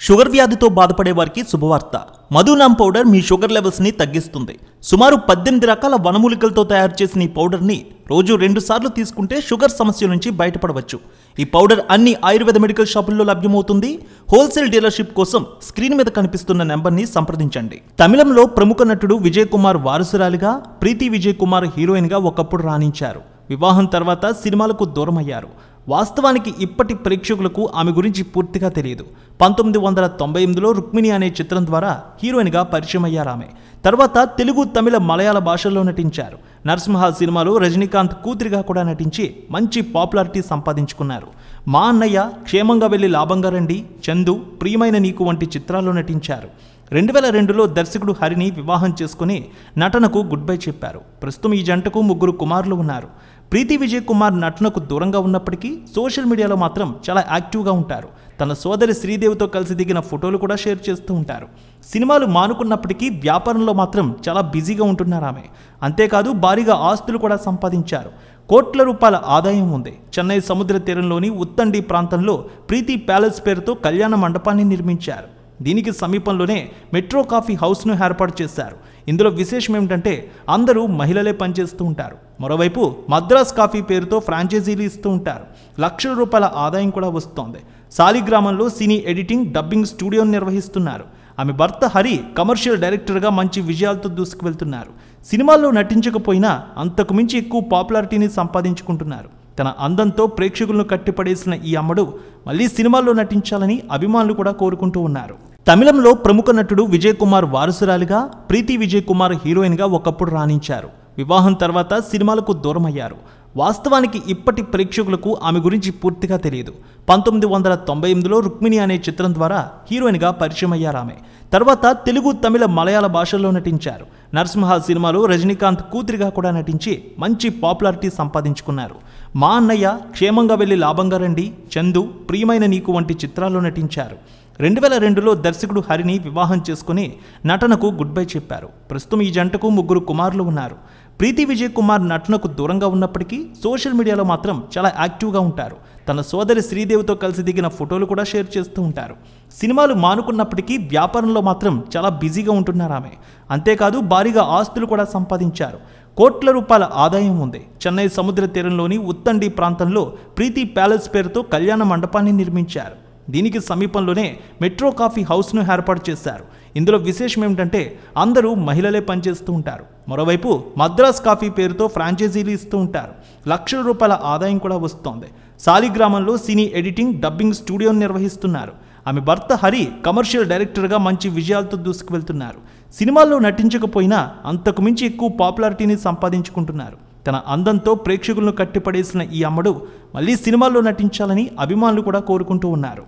Sugar వ్యాధితో బాధపడే వారికి శుభవార్త. మధునామ్ పౌడర్ మీ షుగర్ లెవెల్స్ ని తగ్గిస్తుంది. సుమారు 18 రకాల వనమూలికలతో తయారు చేసిన ఈ పౌడర్ ని రోజు 2 సార్లు తీసుకుంటే షుగర్ సమస్య నుంచి బయటపడవచ్చు. ఈ పౌడర్ అన్ని ఆయుర్వేద మెడికల్ షాపుల్లో లభ్యమవుతుంది. హోల్సేల్ డీలర్షిప్ కోసం స్క్రీన్ మీద కనిపిస్తున్న నెంబర్ ని సంప్రదించండి. తమిళంలో ప్రముఖ నటుడు విజయ్ కుమార్ వారసురాలిగా, ప్రీతి విజయ్ కుమార్ హీరోయిన్ గా ఒకప్పుడు రాణించారు. వివాహం తర్వాత సినిమాలకు దూరమయ్యారు. వాస్తవానికి ఇప్పటి ప్రేక్షకులకు ఆమె గురించి పూర్తిగా తెలియదు. 1998లో రుక్మిణి అనే చిత్రం ద్వారా హీరోయిన్గా పరిచయం అయ్యారు ఆమె. తర్వాత తెలుగు, తమిళ, మలయాళ భాషల్లో నటించారు. నరసింహ సినిమాలో రజనీకాంత్ కూతురిగా కూడా నటించి మంచి పాపులారిటీ సంపాదించుకున్నారు. మా అన్నయ్య, క్షేమంగా వెళ్ళి లాభంగా రండి, చందు, ప్రియమైన నీకు వంటి చిత్రాల్లో నటించారు. 2002లో దర్శకుడు హరిని వివాహం చేసుకుని నటనకు గుడ్ బై చెప్పారు. ప్రస్తుతం ఈ జంటకు 3 కుమారులు ఉన్నారు. ప్రీతి విజయ్ కుమార్ నటనకు దూరంగా ఉన్నప్పటికీ సోషల్ మీడియాలో మాత్రం చాలా యాక్టివ్గా ఉంటారు. తన సోదరి శ్రీదేవితో కలిసి దిగిన ఫోటోలు కూడా షేర్ చేస్తూ ఉంటారు. సినిమాలు మానుకున్నప్పటికీ వ్యాపారంలో మాత్రం చాలా బిజీగా ఉంటున్నారు ఆమె. అంతేకాదు భారీగా ఆస్తులు కూడా సంపాదించారు. కోట్ల రూపాయల ఆదాయం ఉంది. చెన్నై సముద్ర తీరంలోని ఉత్తండి ప్రాంతంలో ప్రీతి ప్యాలెస్ పేరుతో కళ్యాణ మండపాన్ని నిర్మించారు. దీనికి సమీపంలోనే మెట్రో కాఫీ హౌస్ను ఏర్పాటు చేశారు. ఇందులో విశేషం ఏమిటంటే అందరూ మహిళలే పనిచేస్తూ ఉంటారు. మరోవైపు మద్రాస్ కాఫీ పేరుతో ఫ్రాంచైజీలు ఇస్తూ ఉంటారు. లక్షల రూపాయల ఆదాయం కూడా వస్తోంది. సాలిగ్రామంలో సినీ ఎడిటింగ్, డబ్బింగ్ స్టూడియోను నిర్వహిస్తున్నారు. ఆమె భర్త హరి కమర్షియల్ డైరెక్టర్గా మంచి విజయాలతో దూసుకువెళ్తున్నారు. సినిమాల్లో నటించకపోయినా అంతకు మించి ఎక్కువ పాపులారిటీని సంపాదించుకుంటున్నారు. తన అందంతో ప్రేక్షకులను కట్టిపడేసిన ఈ అమ్మడు మళ్ళీ సినిమాల్లో నటించాలని అభిమానులు కూడా కోరుకుంటూ ఉన్నారు. తమిళంలో ప్రముఖ నటుడు విజయ్ కుమార్ వారసురాలిగా, ప్రీతి విజయ్ కుమార్ హీరోయిన్గా ఒకప్పుడు రాణించారు. వివాహం తర్వాత సినిమాలకు దూరమయ్యారు. వాస్తవానికి ఇప్పటి ప్రేక్షకులకు ఆమె గురించి పూర్తిగా తెలియదు. 1998లో రుక్మిణి అనే చిత్రం ద్వారా హీరోయిన్గా పరిచయం అయ్యారు ఆమె. తర్వాత తెలుగు, తమిళ, మలయాళ భాషల్లో నటించారు. నరసింహ సినిమాలో రజనీకాంత్ కూతురిగా కూడా నటించి మంచి పాపులారిటీ సంపాదించుకున్నారు. మా అన్నయ్య, క్షేమంగా వెళ్ళి లాభంగా రండి, చందు, ప్రియమైన నీకు వంటి చిత్రాల్లో నటించారు. 2002లో దర్శకుడు హరిని వివాహం చేసుకుని నటనకు గుడ్ బై చెప్పారు. ప్రస్తుతం ఈ జంటకు 3 కుమారులు ఉన్నారు. ప్రీతి విజయ్ కుమార్ నటనకు దూరంగా ఉన్నప్పటికీ సోషల్ మీడియాలో మాత్రం చాలా యాక్టివ్గా ఉంటారు. తన సోదరి శ్రీదేవితో కలిసి దిగిన ఫోటోలు కూడా షేర్ చేస్తూ ఉంటారు. సినిమాలు మానుకున్నప్పటికీ వ్యాపారంలో మాత్రం చాలా బిజీగా ఉంటున్నారు ఆమె. అంతేకాదు భారీగా ఆస్తులు కూడా సంపాదించారు. కోట్ల రూపాయల ఆదాయం ఉంది. చెన్నై సముద్ర తీరంలోని ఉత్తండి ప్రాంతంలో ప్రీతి ప్యాలెస్ పేరుతో కళ్యాణ మండపాన్ని నిర్మించారు. దీనికి సమీపంలోనే మెట్రో కాఫీ హౌస్ను ఏర్పాటు చేశారు. ఇందులో విశేషం ఏమిటంటే అందరూ మహిళలే పనిచేస్తూ ఉంటారు. మరోవైపు మద్రాస్ కాఫీ పేరుతో ఫ్రాంచైజీలు ఇస్తూ ఉంటారు. లక్షల రూపాయల ఆదాయం కూడా వస్తోంది. సాలిగ్రామంలో సినీ ఎడిటింగ్, డబ్బింగ్ స్టూడియోను నిర్వహిస్తున్నారు. ఆమె భర్త హరి కమర్షియల్ డైరెక్టర్గా మంచి విజయాలతో దూసుకువెళ్తున్నారు. సినిమాల్లో నటించకపోయినా అంతకు మించి ఎక్కువ పాపులారిటీని సంపాదించుకుంటున్నారు. తన అందంతో ప్రేక్షకులను కట్టిపడేసిన ఈ అమ్మడు మళ్ళీ సినిమాల్లో నటించాలని అభిమానులు కూడా కోరుకుంటూ ఉన్నారు.